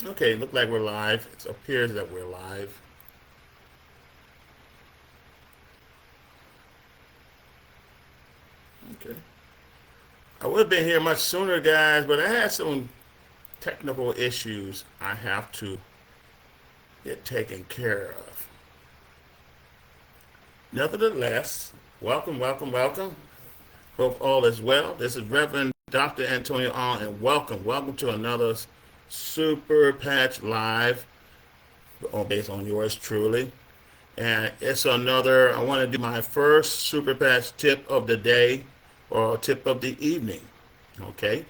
Okay, look like we're live. It appears that we're live. Okay. I would have been here much sooner, guys, but I had some technical issues I have to get taken care of. Nevertheless, welcome, welcome, welcome. Hope all is well. This is Reverend Dr. Antonio Allen, and welcome to another Super Patch Live, based on yours truly. And it's another, I want to do my first Super Patch tip of the day or tip of the evening. Okay?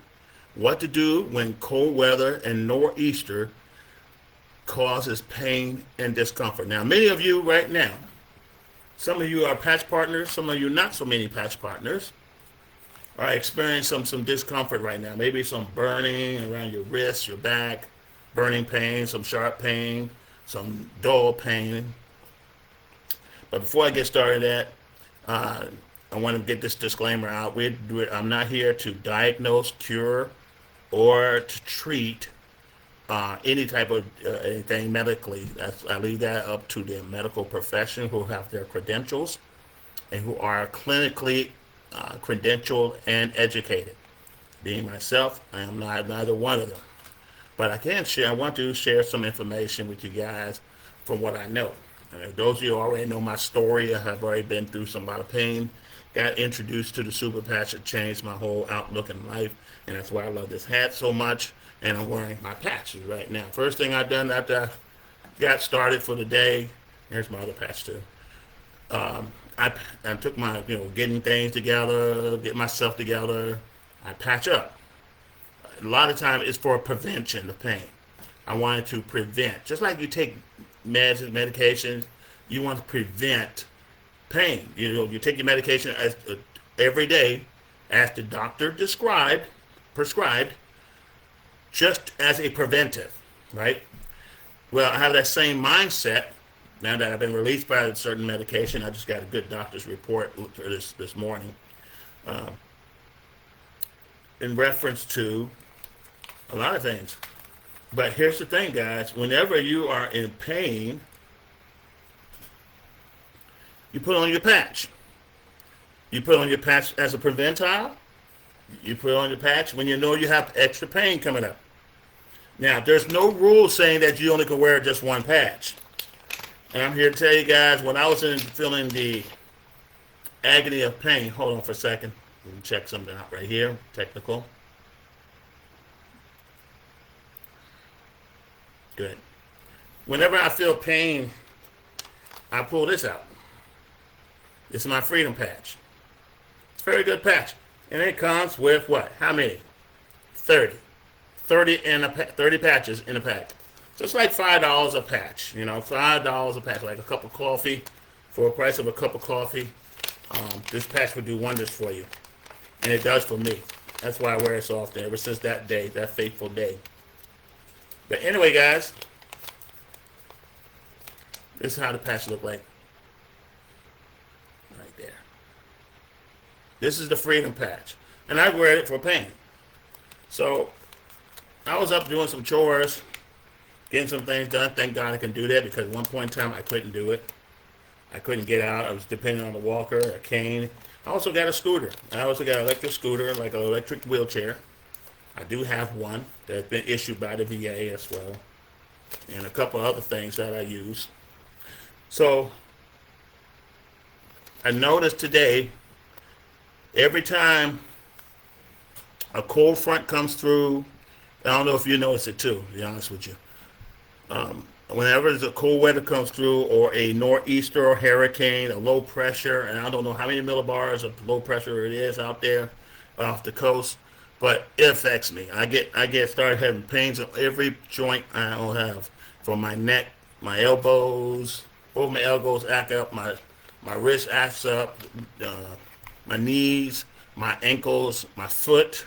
What to do when cold weather and nor'easter causes pain and discomfort. Now, many of you right now, some of you are patch partners, some of you not so many patch partners, are experiencing some discomfort right now. Maybe some burning around your wrists, your back, burning pain, some sharp pain, some dull pain. But before I get started at, uh, I want to get this disclaimer out. I'm not here to diagnose, cure, or to treat any type of anything medically. I leave that up to the medical profession who have their credentials and who are clinically credentialed and educated. Being myself, I am not neither one of them. But I can share. I want to share some information with you guys from what I know. Those of you who already know my story, I have already been through some lot of pain. Got introduced to the super patch. It changed my whole outlook in life, and that's why I love this hat so much. And I'm wearing my patches right now. First thing I done after I got started for the day. Here's my other patch too. I, I took my, getting things together, get myself together. I patch up. A lot of time it's for prevention of pain. I wanted to prevent, just like you take medications, you want to prevent pain. You take your medication every day as the doctor prescribed, just as a preventive, right? Well, I have that same mindset now that I've been released by a certain medication. I just got a good doctor's report this morning uh, in reference to a lot of things. But here's the thing, guys. Whenever you are in pain, you put on your patch. You put on your patch as a preventile. You put on your patch when you know you have extra pain coming up. Now, there's no rule saying that you only can wear just one patch. And I'm here to tell you guys, when I was feeling the agony of pain, hold on for a second. Let me check something out right here. Technical. Good. Whenever I feel pain, I pull this out. This is my freedom patch. It's a very good patch. And it comes with what? How many? 30. 30 patches in a pack. So it's like $5 a patch. $5 a patch, like a cup of coffee. For the price of a cup of coffee, this patch would do wonders for you. And it does for me. That's why I wear it so often, ever since that day, that fateful day. But anyway, guys, this is how the patch look like. Right there. This is the freedom patch. And I wear it for pain. So I was up doing some chores, getting some things done. Thank God I can do that, because at one point in time I couldn't do it. I couldn't get out. I was depending on a walker, a cane. I also got a scooter. I also got an electric scooter, like an electric wheelchair. I do have one that's been issued by the VA as well, and a couple other things that I use. So I noticed today, every time a cold front comes through, I don't know if you notice it too, to be honest with you. Whenever the cold weather comes through, or a nor'easter or hurricane, a low pressure, and I don't know how many millibars of low pressure it is out there off the coast, but it affects me. I get started having pains on every joint I don't have, from my neck, my elbows, both my elbows act up, my wrist acts up, uh, my knees, my ankles, my foot.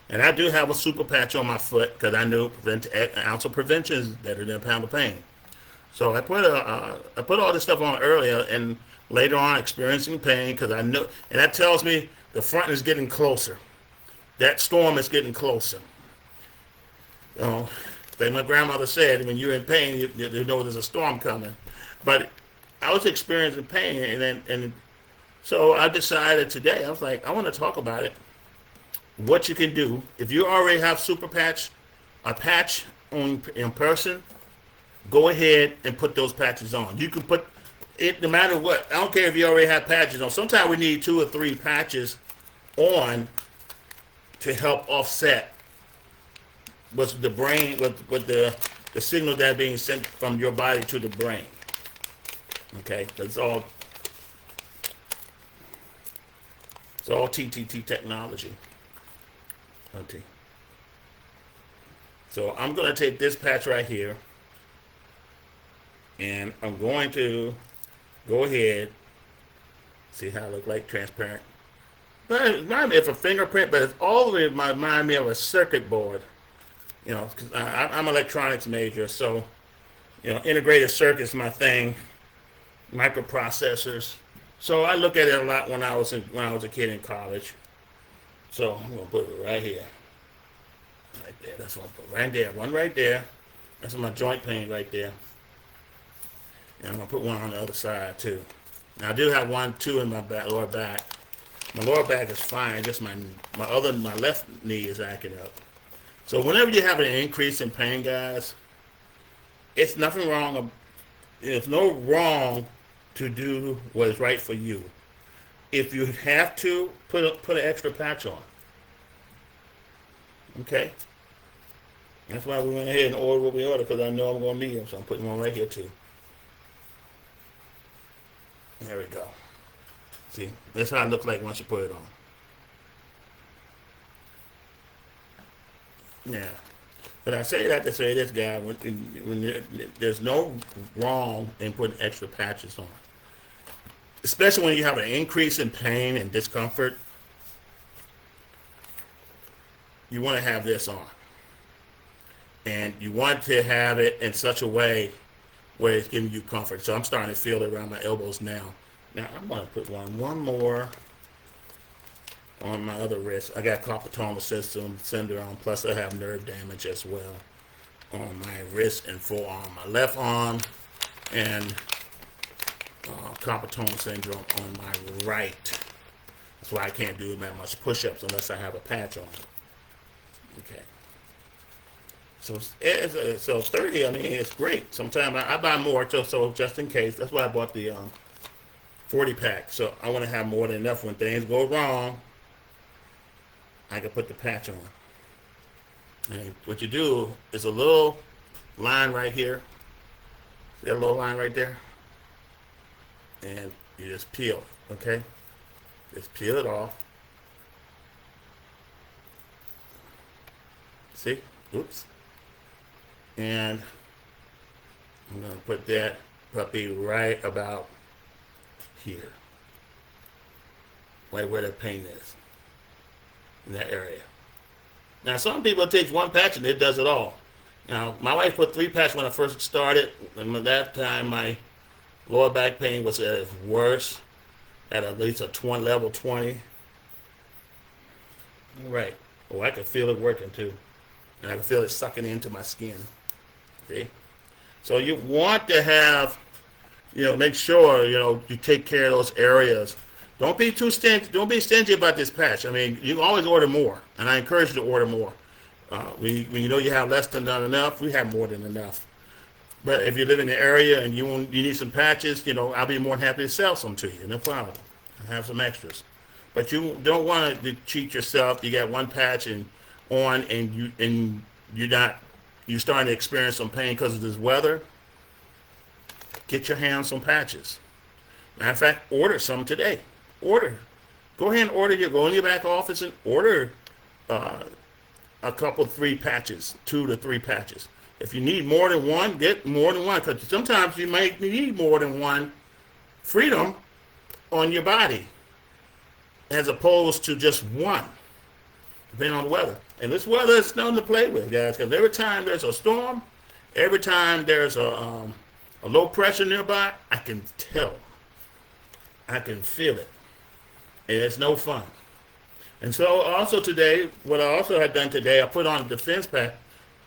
And I do have a super patch on my foot, because I knew an ounce of prevention is better than a pound of pain. So I put all this stuff on earlier, and later on experiencing pain, because I know, and that tells me the front is getting closer. That storm is getting closer. You know, Like my grandmother said, when you're in pain, you know there's a storm coming. But I was experiencing pain, and so I decided today, I was like, I want to talk about it. What you can do if you already have super patch, a patch on in person, go ahead and put those patches on. You can put it no matter what. I don't care if you already have patches on. Sometimes we need 2 or 3 patches on to help offset what's the brain, with the signal that being sent from your body to the brain. Okay, that's all. It's all TTT technology. Okay. So I'm going to take this patch right here, and I'm going to go ahead. See how it looks like transparent. But it reminds me of a fingerprint, but it's all the way remind me of a circuit board. You know, cause I'm an electronics major, so integrated circuits my thing, microprocessors. So I look at it a lot when I was a kid in college. So I'm gonna put it right here, right there. That's what I'm put right there. One right there. That's my joint pain right there. And I'm gonna put one on the other side too. Now I do have 1, 2 in my lower back. My lower back is fine. Just my left knee is acting up. So whenever you have an increase in pain, guys, it's nothing wrong. There's no wrong to do what is right for you. If you have to, put an extra patch on. Okay? That's why we went ahead and ordered what we ordered, because I know I'm going to need them, so I'm putting one right here too. There we go. See, that's how it looks like once you put it on. Yeah. But I say that to say this, guy, when there's no wrong in putting extra patches on. Especially when you have an increase in pain and discomfort, you want to have this on. And you want to have it in such a way where it's giving you comfort. So I'm starting to feel it around my elbows now. Now I'm going to put one more on my other wrist. I got carpal tunnel syndrome, plus I have nerve damage as well on my wrist and forearm. My left arm, and carpal tunnel syndrome on my right. That's why I can't do that much push-ups unless I have a patch on. Okay. So 30, I mean, it's great. Sometimes I buy more, so just in case. That's why I bought the 40 pack. So I want to have more than enough when things go wrong. I can put the patch on. And what you do is a little line right here. See that little line right there? And you just peel it, okay? Just peel it off. See? Oops. And I'm going to put that puppy right about here. Right where the pain is. In that area. Now, some people it takes one patch and it does it all. Now, my wife put 3 patches when I first started, and at that time my lower back pain was at its worst, at least a level 20. All right. Oh, I can feel it working too, and I can feel it sucking into my skin. See? So you want to have, make sure you take care of those areas. Don't be too stingy. Don't be stingy about this patch. I mean, you can always order more, and I encourage you to order more. When you know you have less than enough, we have more than enough. But if you live in the area and you need some patches, I'll be more than happy to sell some to you. No problem. I have some extras. But you don't want to cheat yourself. You got one patch and you're starting to experience some pain because of this weather. Get your hands some patches. Matter of fact, order some today. Order. Go ahead and order. Go in your back office and order a couple, 3 patches, 2 to 3 patches. If you need more than one, get more than one, because sometimes you might need more than one freedom on your body, as opposed to just one, depending on the weather. And this weather is nothing to play with, guys, because every time there's a storm, every time there's a low pressure nearby, I can tell. I can feel it. And it's no fun. And so also today, what I also had done today, I put on a defense pack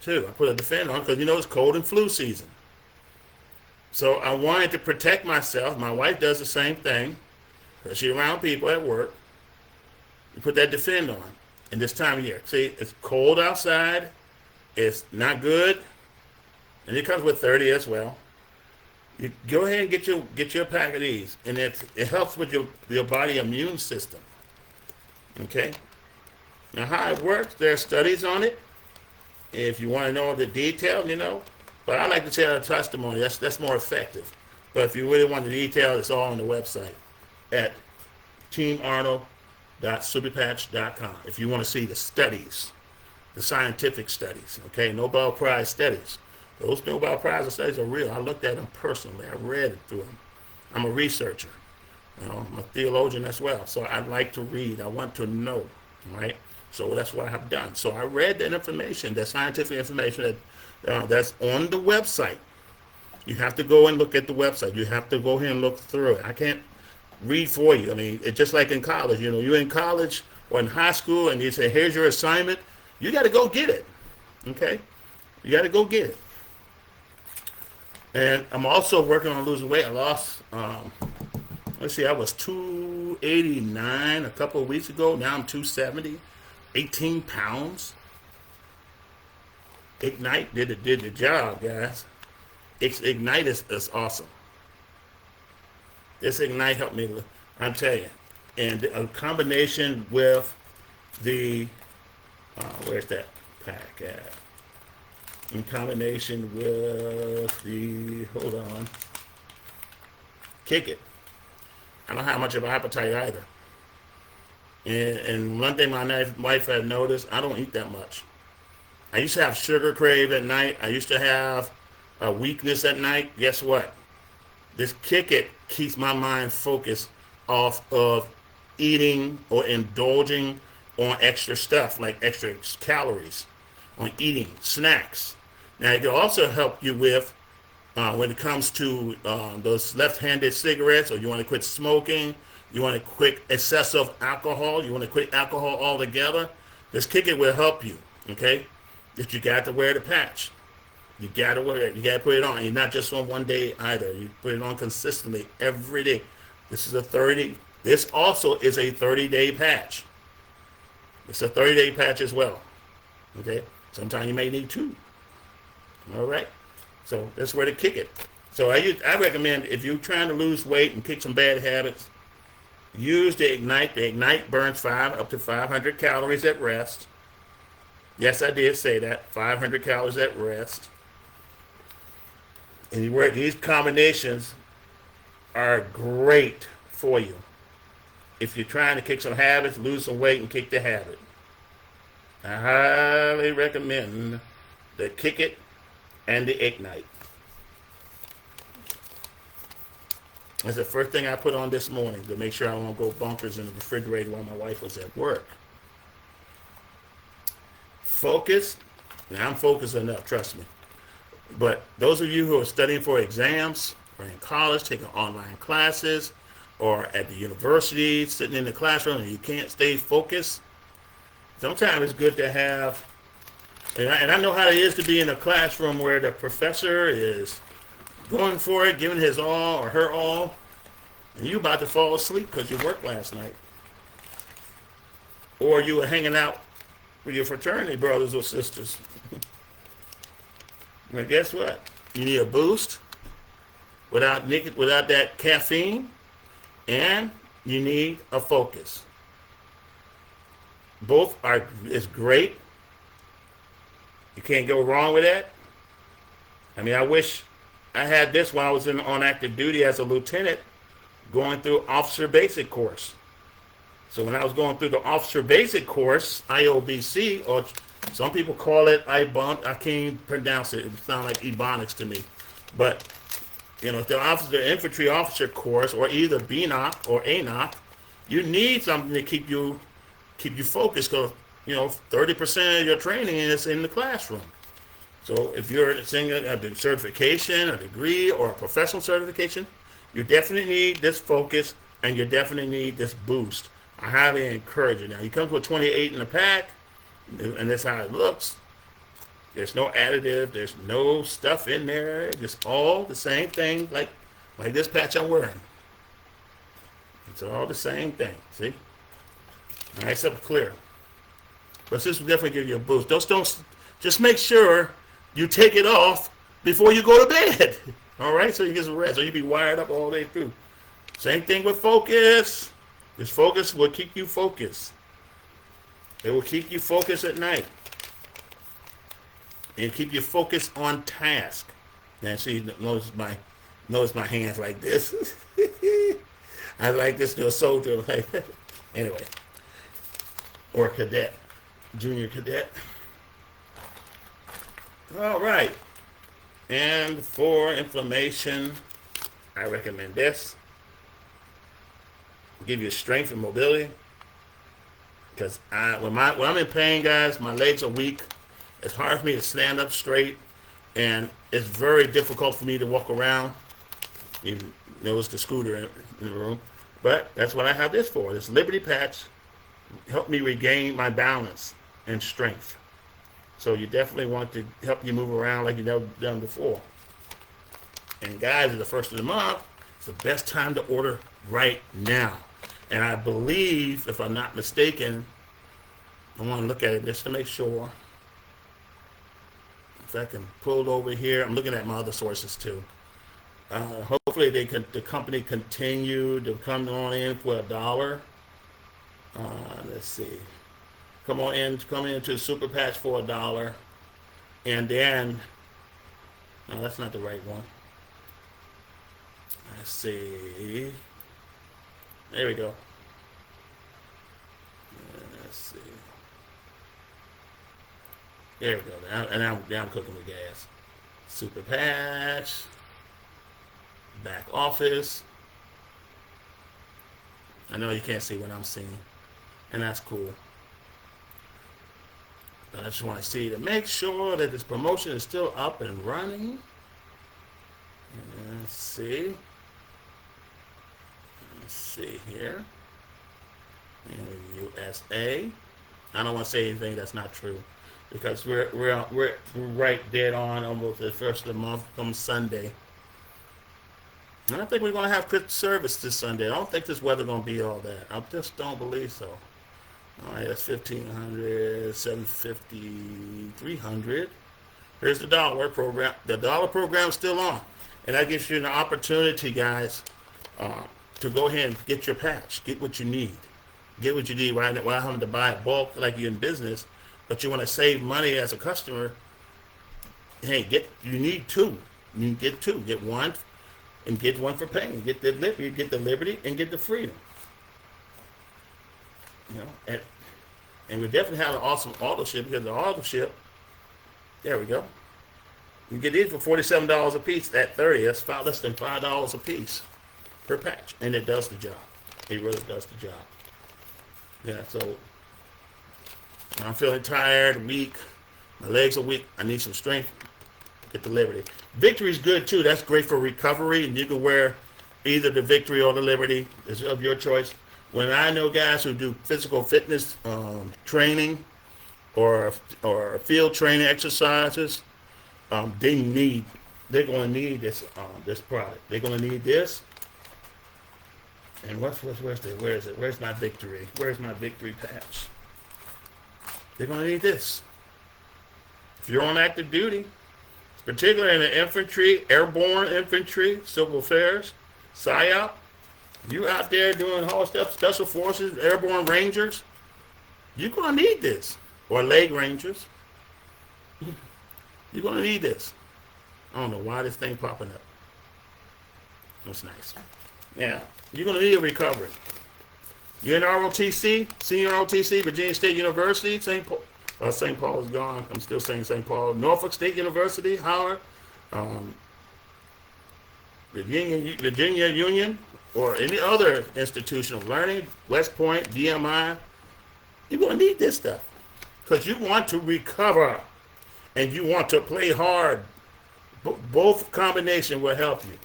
too. I put a defender on because it's cold and flu season. So I wanted to protect myself. My wife does the same thing. She's around people at work. You put that defend on. And this time of year, see, it's cold outside. It's not good, and it comes with 30 as well. You go ahead and get your pack of these, and it helps with your body immune system. Okay. Now, how it works, there are studies on it. If you want to know the detail, but I like to tell a testimony. That's more effective. But if you really want the detail, it's all on the website at teamarnold.superpatch.com. If you want to see the studies, the scientific studies, okay, Nobel Prize studies. Those Nobel Prize studies are real. I looked at them personally. I read it through them. I'm a researcher. I'm a theologian as well. So I like to read. I want to know, right? So that's what I have done. So I read that information, that scientific information that's on the website. You have to go and look at the website. You have to go ahead and look through it. I can't read for you. I mean, it's just like in college. You're in college or in high school, and you say, "Here's your assignment." You got to go get it. Okay, you got to go get it. And I'm also working on losing weight. I lost. Let's see, I was 289 a couple of weeks ago. Now I'm 270, 18 pounds. Ignite did the job, guys. Ignite is awesome. This Ignite helped me, I'm telling you. And a combination with the, where's that pack at? In combination with the, hold on, Kick It. I don't have much of an appetite either. And one thing my wife had noticed, I don't eat that much. I used to have sugar crave at night. I used to have a weakness at night. Guess what? This Kick It keeps my mind focused off of eating or indulging on extra stuff, like extra calories, on eating snacks. Now, it can also help you with when it comes to those left-handed cigarettes, or you want to quit smoking, you want to quit excessive alcohol, you want to quit alcohol altogether. This Kick It will help you, okay? But you got to wear the patch. You got to wear it. You got to put it on. You're not just on one day either. You put it on consistently every day. This is a 30. This also is a 30-day patch. It's a 30-day patch as well. Okay? Sometimes you may need two. All right? So that's where to Kick It. So I recommend, if you're trying to lose weight and kick some bad habits, use the Ignite. The Ignite burns up to 500 calories at rest. Yes, I did say that. 500 calories at rest. And these combinations are great for you if you're trying to kick some habits, lose some weight, and kick the habit. I highly recommend the Kick It and the Ignite. That's the first thing I put on this morning to make sure I don't go bunkers in the refrigerator while my wife was at work. Focus. Now, I'm focused enough, trust me. But those of you who are studying for exams, or in college, taking online classes, or at the university, sitting in the classroom and you can't stay focused, sometimes it's good to have, and I know how it is to be in a classroom where the professor is going for it, giving his all or her all, and you about to fall asleep because you worked last night. Or you were hanging out with your fraternity brothers or sisters. Well, guess what? You need a boost without that caffeine, and you need a focus. Both is great. You can't go wrong with that. I mean, I wish I had this while I was on active duty as a lieutenant, going through officer basic course. So when I was going through the officer basic course, IOBC, or some people call it I can't even pronounce it. It sounds like Ebonics to me. But, the infantry officer course, or either BNOC or ANOC, you need something to keep you focused, because, 30% of your training is in the classroom. So if you're seeing a certification, a degree, or a professional certification, you definitely need this focus, and you definitely need this boost. I highly encourage it. Now, you come with 28 in the pack, and that's how it looks. There's no additive. There's no stuff in there. Just all the same thing, like this patch I'm wearing. It's all the same thing. See? Nice up clear. But this will definitely give you a boost. Just make sure you take it off before you go to bed. All right, so you get some rest. So you be wired up all day through. Same thing with focus. This focus will keep you focused. It will keep you focused at night. And keep you focused on task. Now see, notice my hands like this. I like this to a soldier. Like anyway. Or a cadet. Junior cadet. All right. And for inflammation, I recommend this. Give you strength and mobility. Because when I'm in pain, guys, my legs are weak. It's hard for me to stand up straight, and it's very difficult for me to walk around. You notice the scooter in the room, but that's what I have this for. This Liberty patch helped me regain my balance and strength. So you definitely want to help you move around like you've never done before. And guys, it's the first of the month. It's the best time to order right now. And I believe, if I'm not mistaken, I want to look at it just to make sure. If I can pull it over here, I'm looking at my other sources too. Hopefully, the company continue to come on in for $1. Let's see. Come into Super Patch for $1, and then no, that's not the right one. Let's see. There we go. Let's see. There we go. Now I'm cooking with gas. Super Patch. Back office. I know you can't see what I'm seeing, and that's cool. But I just want to see to make sure that this promotion is still up and running. Let's see. Let's see here. In USA. I don't want to say anything that's not true, because we're right dead on almost the first of the month come Sunday. And I think we're going to have Christmas service this Sunday. I don't think this weather's going to be all that. I just don't believe so. All right, that's 1,500, 750, 300. Here's the dollar program. The dollar program is still on. And that gives you an opportunity, guys, to go ahead and get your patch. Get what you need. Get what you need without having to buy it bulk like you're in business. But you want to save money as a customer. Hey, you need two. You need to get two. Get one and get one for pain. Get the liberty and get the freedom. You know, and we definitely have an awesome auto ship, because the auto ship, there we go. You get these for $47 a piece at 30. That's less than $5 a piece per patch, and it does the job. It really does the job. Yeah. So when I'm feeling tired, weak, my legs are weak, I need some strength. Get the Liberty. Victory is good too. That's great for recovery, and you can wear either the Victory or the Liberty. It's of your choice. When I know guys who do physical fitness training or field training exercises, they're going to need this product. They're going to need this. And where is it? Where's my Victory? Where's my Victory patch? They're going to need this. If you're on active duty, particularly in the infantry, airborne infantry, civil affairs, PSYOP, you out there doing whole stuff, special forces, airborne rangers, you're going to need this. Or leg rangers. You're going to need this. I don't know why this thing popping up. That's nice. Yeah, you're going to need a recovery. You're in ROTC, senior ROTC, Virginia State University, St. Paul is gone. I'm still saying St. Paul. Norfolk State University, Howard, Virginia Union, or any other institution of learning, West Point, DMI. You're going to need this stuff because you want to recover and you want to play hard. Both combination will help you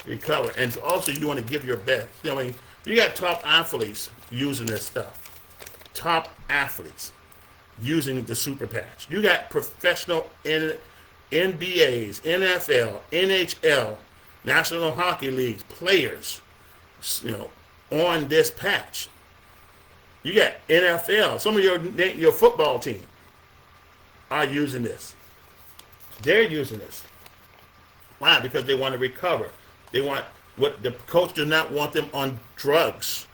recover. And also you want to give your best. I mean, you got top athletes using this stuff. Top athletes. using the super patch. You got professional NBAs, NFL, NHL, National Hockey Leagues players, you know, on this patch. You got NFL. Some of your football team are using this. They're using this. Why? Because they want to recover. They want what the coach does not want them on drugs.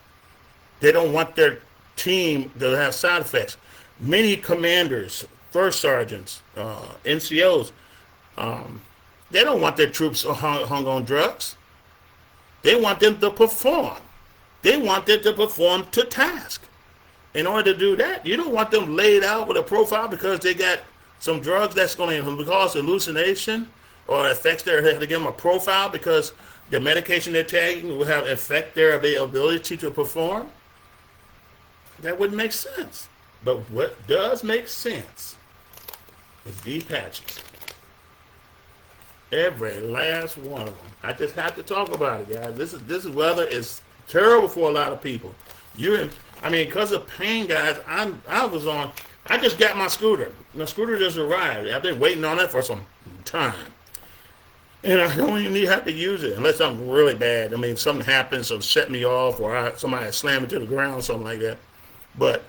They don't want their team to have side effects. Many commanders, first sergeants, NCOs, they don't want their troops hung on drugs. They want them to perform. They want them to perform to task. In order to do that, you don't want them laid out with a profile because they got some drugs that's going to cause hallucination or affects their, they have to give them a profile because the medication they're taking will have affect their ability to perform. That wouldn't make sense. But what does make sense is these patches. Every last one of them. I just have to talk about it, guys. This weather is terrible for a lot of people. Because of pain, guys, I just got my scooter. The scooter just arrived. I've been waiting on it for some time. And I don't even have to use it unless something really bad. I mean, something happens, so set me off, or somebody slam me to the ground, something like that. But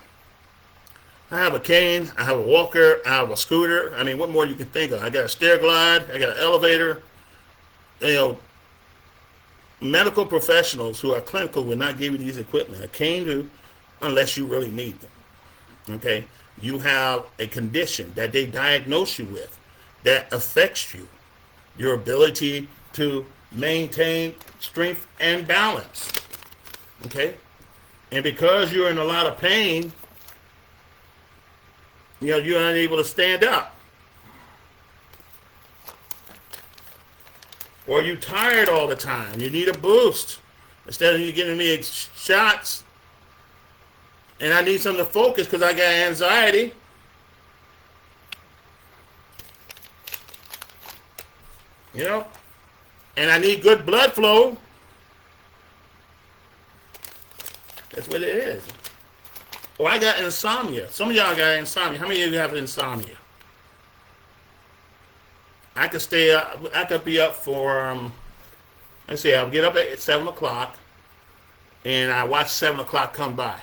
I have a cane, I have a walker, I have a scooter. I mean, what more you can think of? I got a stair glide, I got an elevator. You know, medical professionals who are clinical will not give you these equipment. A cane do, unless you really need them. Okay? You have a condition that they diagnose you with that affects you. Your ability to maintain strength and balance. Okay? And because you're in a lot of pain, you're unable to stand up. Or you're tired all the time. You need a boost. Instead of you giving me shots, and I need something to focus because I got anxiety. And I need good blood flow. That's what it is. Or I got insomnia. Some of y'all got insomnia. How many of you have insomnia? I could stay up. I could be up for, let's see, I'll get up at 7 o'clock, and I watch 7 o'clock come by.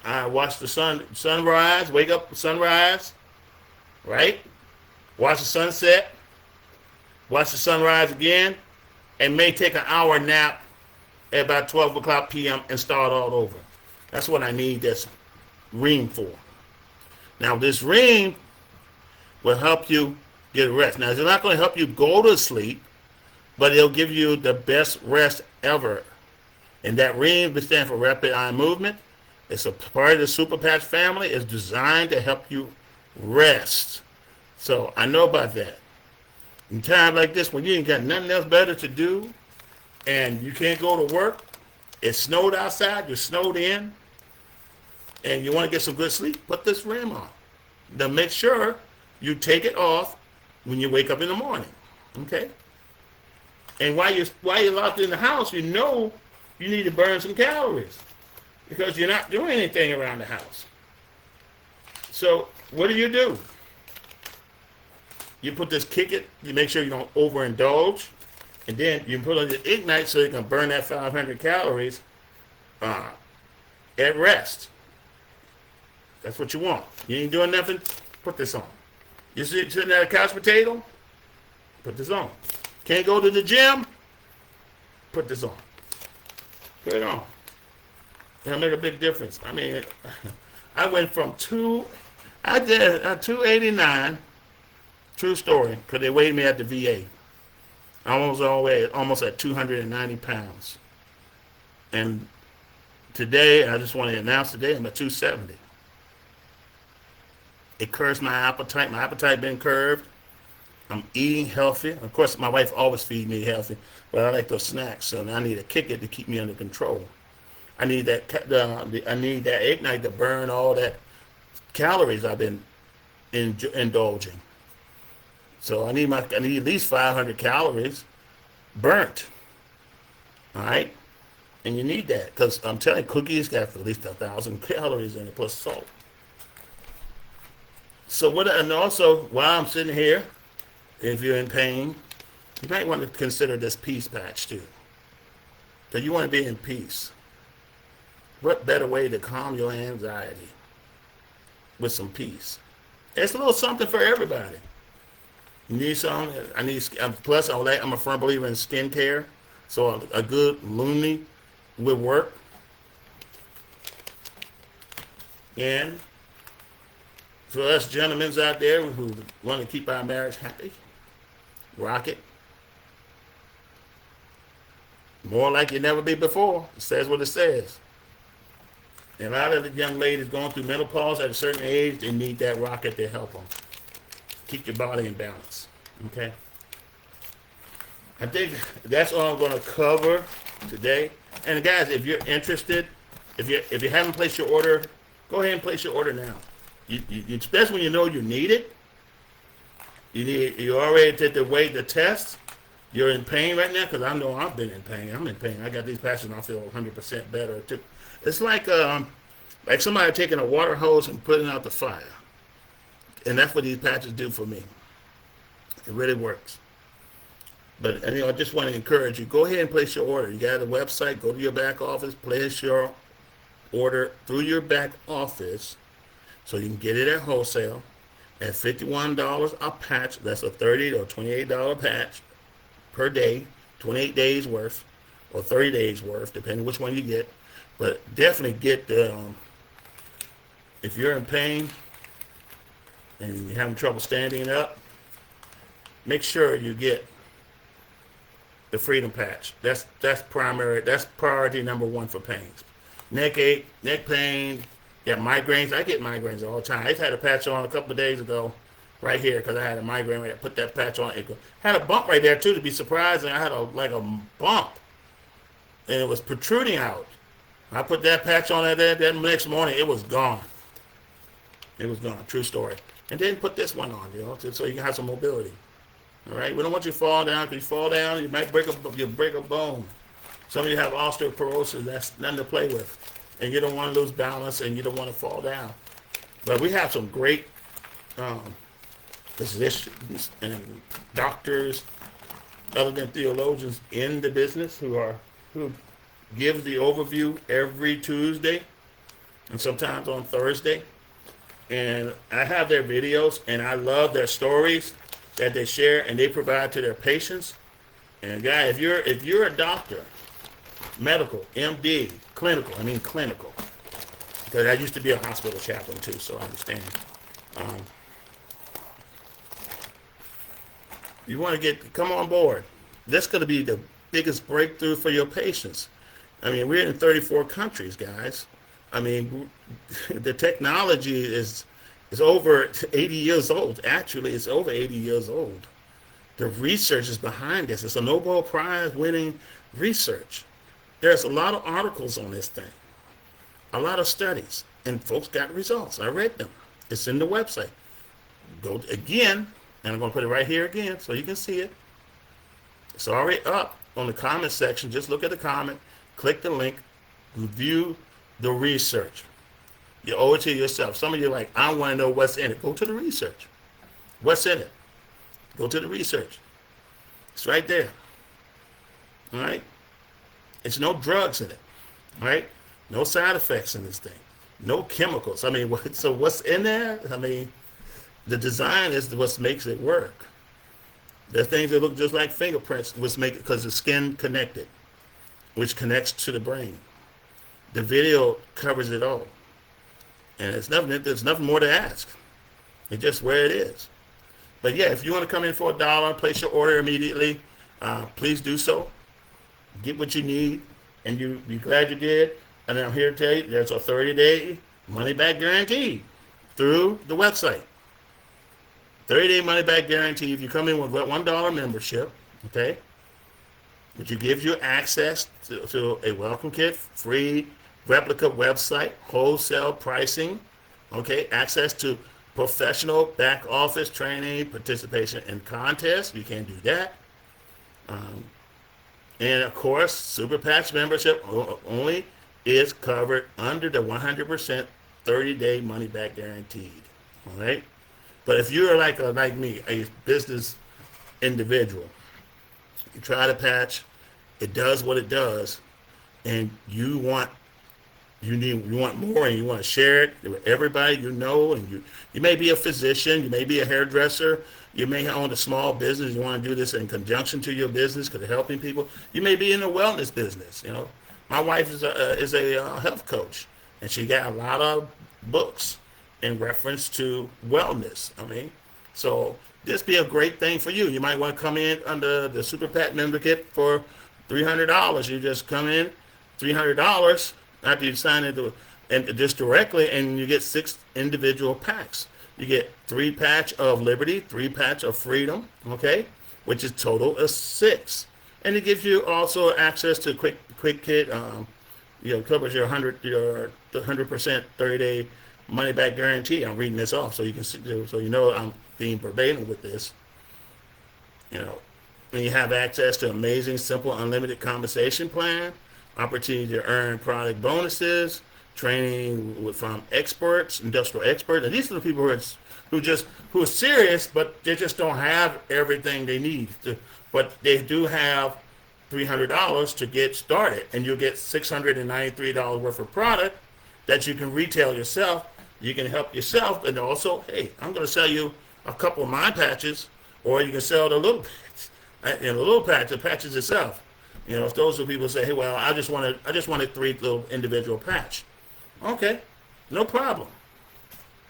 I watch the sunrise, wake up, sunrise, right? Watch the sunset, watch the sunrise again, and may take an hour nap at about 12 o'clock p.m. and start all over. That's what I need this ring for. Now, this ring will help you get rest. Now, it's not going to help you go to sleep, but it'll give you the best rest ever. And that ring stands for rapid eye movement. It's a part of the Super Patch family. It's designed to help you rest. So I know about that. In times like this, when you ain't got nothing else better to do, and you can't go to work, it snowed outside, you're snowed in, and you want to get some good sleep, put this ring on. Now make sure you take it off when you wake up in the morning, okay? And while you're locked in the house, you know you need to burn some calories because you're not doing anything around the house. So what do? You put this, kick it, you make sure you don't overindulge, and then you put on the Ignite so you can burn that 500 calories at rest. That's what you want. You ain't doing nothing, put this on. You sitting at a couch potato? Put this on. Can't go to the gym? Put this on. Put it on. It'll make a big difference. I mean, I went from 289, true story, because they weighed me at the VA. Almost at 290 pounds. And today, I just want to announce today, I'm at 270. It curbs my appetite. My appetite been curbed. I'm eating healthy. Of course, my wife always feeds me healthy, but I like those snacks, so I need to kick it to keep me under control. I need that. I need that Ignite to burn all that calories I've been indulging. So I need at least 500 calories burnt. All right. And you need that because I'm telling you, cookies got at least 1,000 calories in it plus salt. So what? And also, while I'm sitting here, if you're in pain, you might want to consider this peace patch too. Because you want to be in peace. What better way to calm your anxiety with some peace? It's a little something for everybody. You need some. I need. Plus, I'm a firm believer in skincare, so a good Lumi would work. And for us gentlemen out there who want to keep our marriage happy, rock it. More like it never be before. It says what it says. And a lot of the young ladies going through menopause at a certain age, they need that rocket to help them keep your body in balance. Okay. I think that's all I'm going to cover today. And guys, if you're interested, if you haven't placed your order, go ahead and place your order now. Especially when you know you need it. You already did the test. You're in pain right now because I know I've been in pain. I'm in pain. I got these patches and I feel 100% better too. It's like somebody taking a water hose and putting out the fire. And that's what these patches do for me. It really works. But I just want to encourage you, go ahead and place your order. You got a website, go to your back office, place your order through your back office so you can get it at wholesale at $51 a patch. That's a $30 or $28 patch per day, 28 days worth or 30 days worth, depending which one you get. But definitely get if you're in pain and you're having trouble standing up, make sure you get the Freedom Patch. That's primary. That's priority number one for pains. Neck ache, neck pain, migraines. I get migraines all the time. I just had a patch on a couple of days ago, right here, because I had a migraine. I put that patch on. It had a bump right there too. To be surprised, and I had a bump, and it was protruding out. I put that patch on that next morning. It was gone. It was gone. True story. And then put this one on, so you can have some mobility. All right, we don't want you to fall down. Because you fall down, you might break a bone. Some of you have osteoporosis. That's nothing to play with, and you don't want to lose balance, and you don't want to fall down. But we have some great physicians and doctors, other than theologians, in the business who give the overview every Tuesday, and sometimes on Thursday. And I have their videos, and I love their stories that they share and they provide to their patients. And guys, if you're a doctor, medical, MD, clinical, because I used to be a hospital chaplain too, so I understand. You want to come on board. That's going to be the biggest breakthrough for your patients. We're in 34 countries, guys. The technology is over 80 years old. Actually, it's over 80 years old. The research is behind this. It's a Nobel Prize winning research. There's a lot of articles on this thing, a lot of studies, and folks got results. I read them. It's in the website. Go again, and I'm going to put it right here again so you can see it. It's already up on the comment section. Just look at the comment, click the link, review the research. You owe it to yourself. Some of you are like, I want to know what's in it. Go to the research. What's in it? Go to the research. It's right there. All right? It's no drugs in it. All right? No side effects in this thing. No chemicals. So what's in there? The design is what makes it work. There's things that look just like fingerprints, which make it because the skin connected, which connects to the brain. The video covers it all. And there's nothing more to ask. It's just where it is. But yeah, if you want to come in for $1, place your order immediately, please do so. Get what you need, and you'll be glad you did. And I'm here to tell you, there's a 30-day money-back guarantee through the website. 30-day money-back guarantee if you come in with a $1 membership, okay? Which gives you access to a welcome kit, free replica website, wholesale pricing, okay? Access to professional back office training, participation in contests. You can't do that. And of course, Super Patch membership only is covered under the 100% 30-day money back guaranteed. All right. But if you're like me, a business individual, you try to patch, it does what it does, and you want more and you want to share it with everybody you know, and you may be a physician, you may be a hairdresser, you may own a small business, you want to do this in conjunction to your business because you're helping people. You may be in the wellness business. My wife is a health coach, and she got a lot of books in reference to wellness. So this be a great thing for you. You might want to come in under the Super Pat member kit for $300. You just come in, $300 after you sign into and just directly, and you get 6 individual packs. You get 3 patch of Liberty, 3 patch of Freedom, okay, which is total of 6, and it gives you also access to quick kit. Covers your 100% 30-day money back guarantee. I'm reading this off so you can see, so I'm being verbatim with this. And you have access to amazing, simple, unlimited compensation plan, opportunity to earn product bonuses, training from experts, industrial experts, and these are the people who are serious, but they just don't have everything they need. But they do have $300 to get started, and you'll get $693 worth of product that you can retail yourself. You can help yourself, and also, hey, I'm going to sell you a couple of my patches, or you can sell the little patch, the patches itself. If those are people say, hey, well, I just wanted 3 little individual patch. Okay, no problem.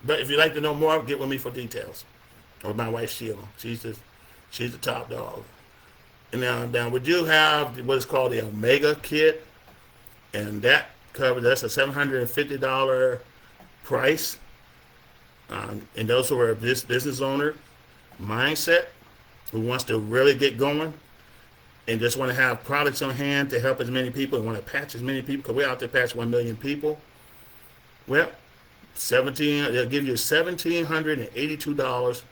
But if you'd like to know more, get with me for details. Or my wife Sheila, she's the top dog. And now we do have what is called the Omega Kit, and that's a $750 price. And those who are this business owner mindset, who wants to really get going and just want to have products on hand to help as many people and want to patch as many people, because we're out there patch 1 million people. Well, they'll give you $1,782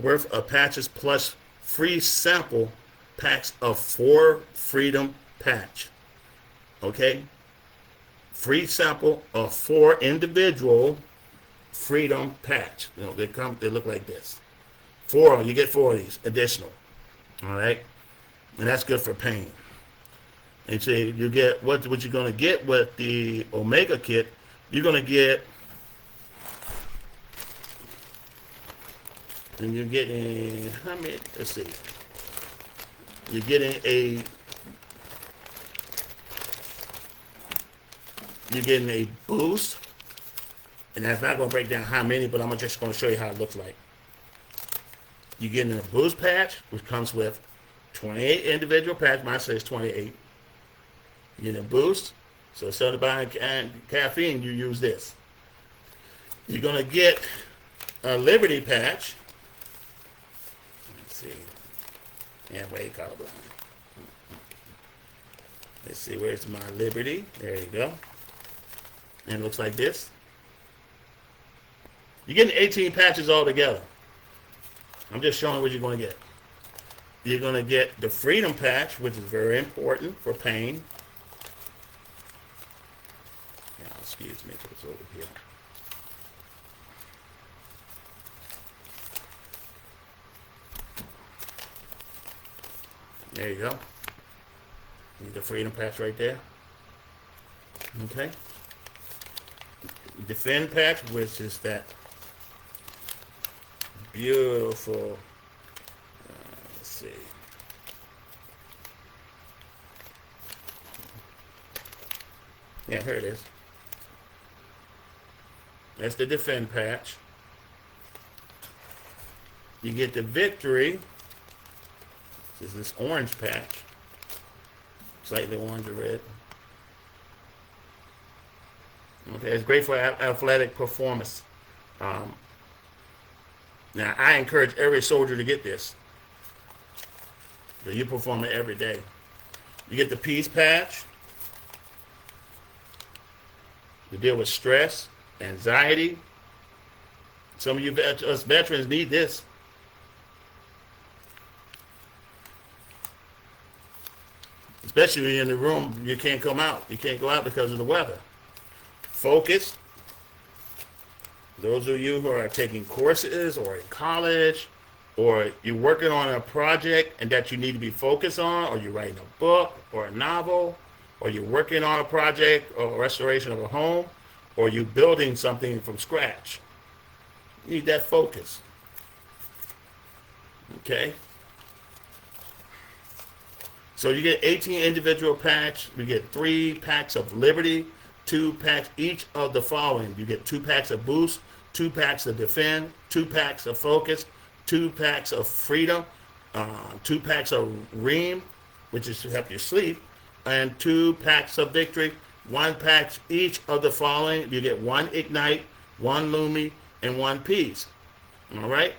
worth of patches plus free sample packs of 4 Freedom patch. Okay? Free sample of 4 individual Freedom patch. They look like this. You get 4 of these additional. All right? And that's good for pain. And so you get what you're going to get with the Omega Kit. You're going to get, and you're getting, how many, let's see. You're getting a boost. And that's not going to break down how many, but I'm just going to show you how it looks like. You're getting a boost patch, which comes with 28 individual patches. Mine says 28. You get a boost. So instead of buying caffeine, you use this. You're going to get a Liberty patch. Let's see. Yeah, way colorblind. Let's see, where's my Liberty? There you go. And it looks like this. You're getting 18 patches all together. I'm just showing what you're going to get. You're going to get the Freedom patch, which is very important for pain. Yeah, excuse me, it's over here. There you go. The Freedom patch right there. Okay. Defend patch, which is that beautiful. Let's see. Yeah, here it is. That's the Defend patch. You get the Victory. This is this orange patch. Slightly orange or red. Okay, it's great for athletic performance. Now, I encourage every soldier to get this. So you perform it every day. You get the Peace patch. You deal with stress, anxiety. Some of you us veterans need this. especially in the room. You can't come out. You can't go out because of the weather. Focus. Those of you who are taking courses or in college, or you're working on a project and that you need to be focused on, or you're writing a book or a novel, or you're working on a project or restoration of a home, or you're building something from scratch. You need that focus. Okay? So you get 18 individual packs. You get 3 packs of Liberty, 2 packs each of the following. You get 2 packs of Boost, 2 packs of Defend, 2 packs of Focus, 2 packs of Freedom, 2 packs of Ream, which is to help you sleep, and 2 packs of Victory, 1 pack each of the following. You get 1 Ignite, 1 Lumi, and 1 Peace. All right?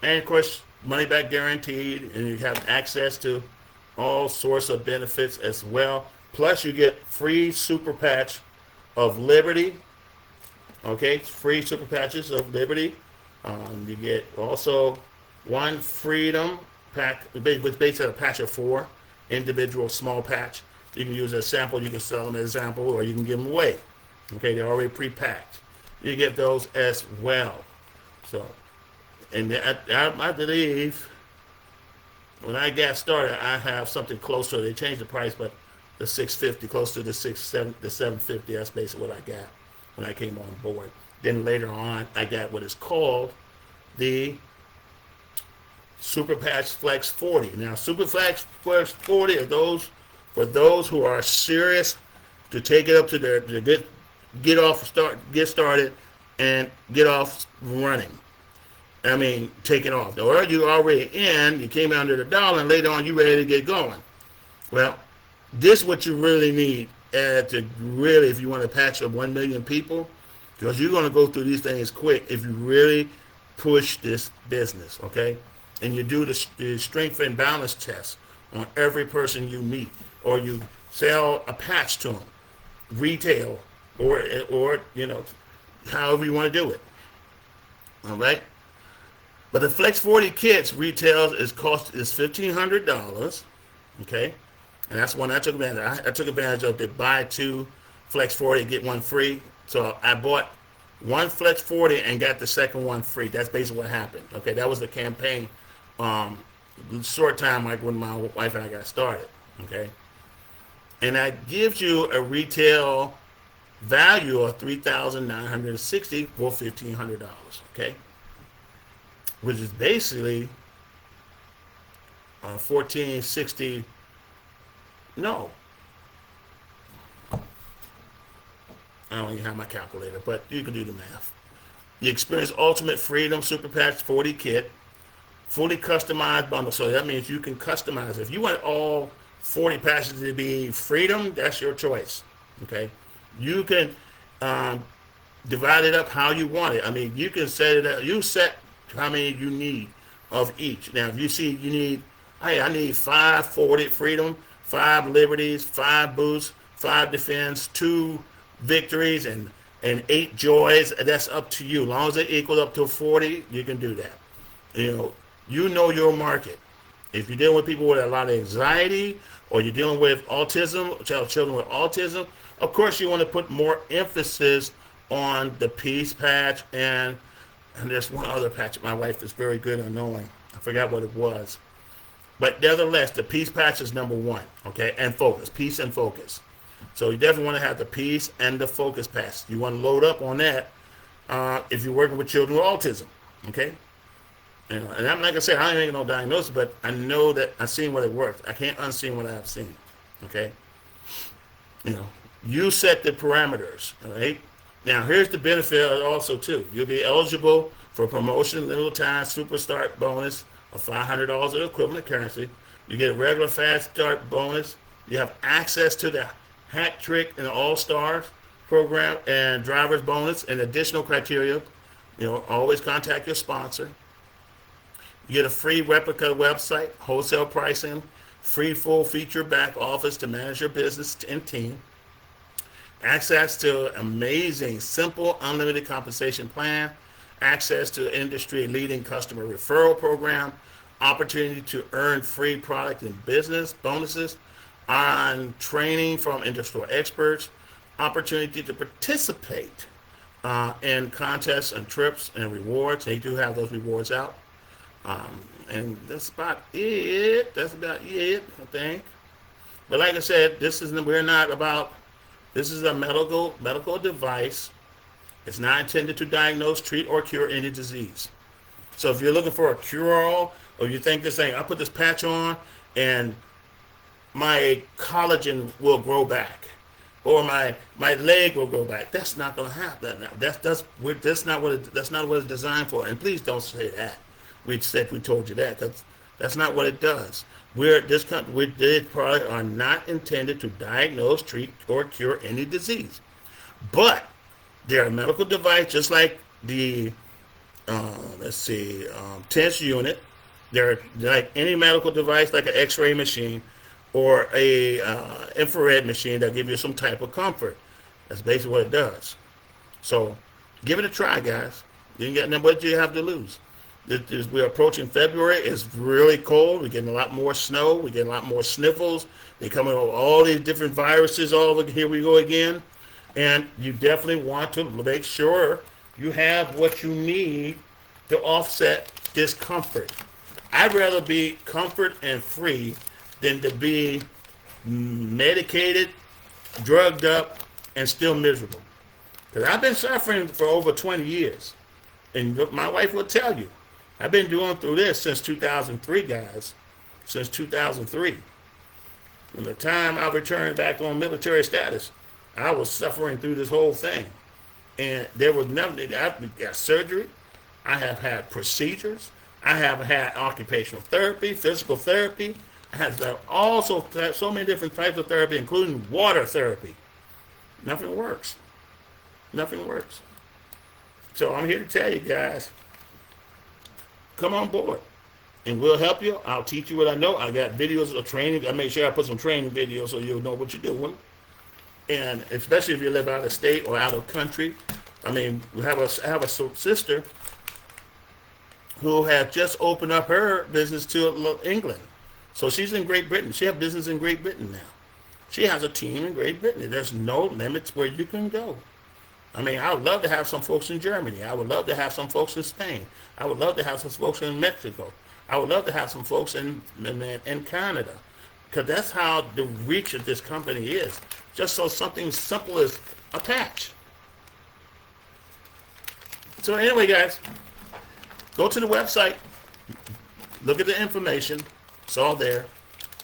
And of course, money back guaranteed, and you have access to all sorts of benefits as well. Plus, you get free super patch of Liberty. Okay, free super patches of Liberty. You get also 1 Freedom pack, which basically a patch of 4 individual small patch. You can use as a sample. You can sell them as a sample, or you can give them away. Okay, they're already pre-packed. You get those as well. So. And I believe when I got started, I have something closer. They changed the price, but the 650, close to the 750. That's basically what I got when I came on board. Then later on, I got what is called the Super Patch Flex 40. Now, Super Flex 40 are those for those who are serious to take it up to their to get started, and get off running. I mean, take it off. Or you already in, you came under the dollar, and later on you ready to get going. Well, this is what you really need to really, if you want to patch up 1 million people, because you're going to go through these things quick if you really push this business, okay? And you do the strength and balance test on every person you meet, or you sell a patch to them, retail, or however you want to do it, all right? But the Flex 40 kits retails is $1,500, okay? And that's one I took advantage of. I took advantage of the buy 2 Flex 40, get 1 free. So I bought 1 Flex 40 and got the second one free. That's basically what happened, okay? That was the campaign short time like when my wife and I got started, okay? And that gives you a retail value of $3,960 for $1,500, okay? Which is basically 1460. No, I don't even have my calculator, but you can do the math. You experience Ultimate Freedom Super Patch 40 kit, fully customized bundle. So that means you can customize. If you want all 40 patches to be Freedom, that's your choice. Okay, you can divide it up how you want it. I mean, you can set it up. You set how many you need of each. Now, if you see you need, hey, I need 5 40 Freedom, 5 Liberties, 5 Boosts, 5 Defense, 2 Victories, and 8 Joys. That's up to you. As long as it equals up to 40, you can do that. You know your market. If you're dealing with people with a lot of anxiety, or you're dealing with autism, children with autism, of course you want to put more emphasis on the Peace Patch, and there's one other patch my wife is very good at knowing. I forgot what it was. But nevertheless, the Peace Patch is number 1, okay? And Focus, Peace and Focus. So you definitely want to have the Peace and the Focus Patch. You want to load up on that if you're working with children with autism, okay? And I'm like I said, I ain't no diagnosis, but I know that I've seen what it works. I can't unseen what I've seen, okay? You set the parameters, all right? Now, here's the benefit also, too. You'll be eligible for promotion, little time, super start bonus of $500 of equivalent currency. You get a regular fast start bonus. You have access to the Hat Trick and All-Stars program and driver's bonus and additional criteria. Always contact your sponsor. You get a free replica website, wholesale pricing, free full feature back office to manage your business and team. Access to amazing, simple, unlimited compensation plan, access to industry-leading customer referral program, opportunity to earn free product and business bonuses, on training from industrial experts, opportunity to participate in contests and trips and rewards. They do have those rewards out. And that's about it. That's about it, I think. But like I said, we're not about, this is a medical device. It's not intended to diagnose, treat, or cure any disease. So if you're looking for a cure-all, or you think this thing, I put this patch on and my collagen will grow back, or my leg will grow back. That's not going to happen. That's not what it's designed for. And please don't say that. We told you that. That's not what it does. These products are not intended to diagnose, treat, or cure any disease. But they're a medical device, just like the TENS unit. They're like any medical device, like an X-ray machine or a infrared machine that give you some type of comfort. That's basically what it does. So give it a try, guys. You ain't got nothing but you have to lose. We're approaching February. It's really cold. We're getting a lot more snow. We're getting a lot more sniffles. They're coming with all these different viruses all over. Here we go again. And you definitely want to make sure you have what you need to offset discomfort. I'd rather be comfort and free than to be medicated, drugged up, and still miserable. Because I've been suffering for over 20 years. And my wife will tell you, I've been going through this since 2003, guys. Since 2003. From the time I returned back on military status, I was suffering through this whole thing. And there was nothing. I've got surgery. I have had procedures. I have had occupational therapy, physical therapy. I have also so many different types of therapy, including water therapy. Nothing works. Nothing works. So I'm here to tell you guys, come on board and we'll help you. I'll teach you what I know. I got videos of training. I make sure I put some training videos so you'll know what you're doing. And especially if you live out of state or out of country. I mean, I have a sister who had just opened up her business to England. So she's in Great Britain. She has business in Great Britain now. She has a team in Great Britain. There's no limits where you can go. I mean, I would love to have some folks in Germany. I would love to have some folks in Spain. I would love to have some folks in Mexico. I would love to have some folks in Canada. Because that's how the reach of this company is. Just so something simple as a patch. So anyway, guys, go to the website. Look at the information. It's all there.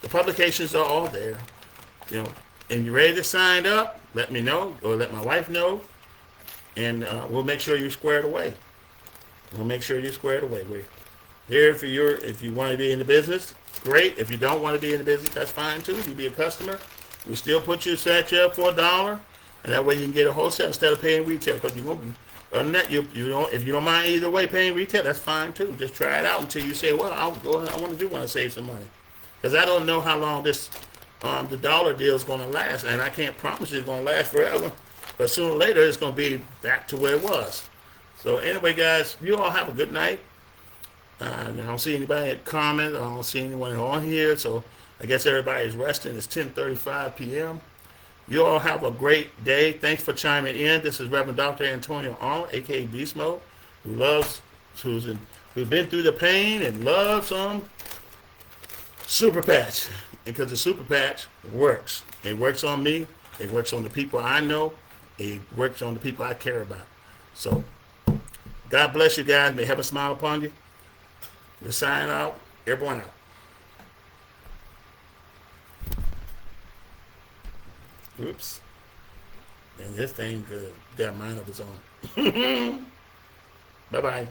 The publications are all there. You know, and you're ready to sign up, let me know or let my wife know. And we'll make sure you're squared away. We'll make sure you're squared away. We're here for if you want to be in the business, great. If you don't want to be in the business, that's fine too. You be a customer. We still put you set you up for $1, and that way you can get a wholesale instead of paying retail. Because you won't be, if you don't mind either way paying retail, that's fine too. Just try it out until you say, well, I want to save some money. Because I don't know how long the dollar deal is going to last, and I can't promise it's going to last forever. But sooner or later, it's going to be back to where it was. So anyway, guys, you all have a good night. I don't see anybody comment. I don't see anyone on here. So I guess everybody's resting. It's 10:35 p.m. You all have a great day. Thanks for chiming in. This is Reverend Dr. Antonio Arnold, a.k.a. Beast Mode, who's been through the pain and loves some super patch. Because the super patch works. It works on me. It works on the people I know. It works on the people I care about. So, God bless you guys. May heaven smile upon you. We'll sign out. Everyone out. Oops. And this thing got a mind of its own. Bye-bye.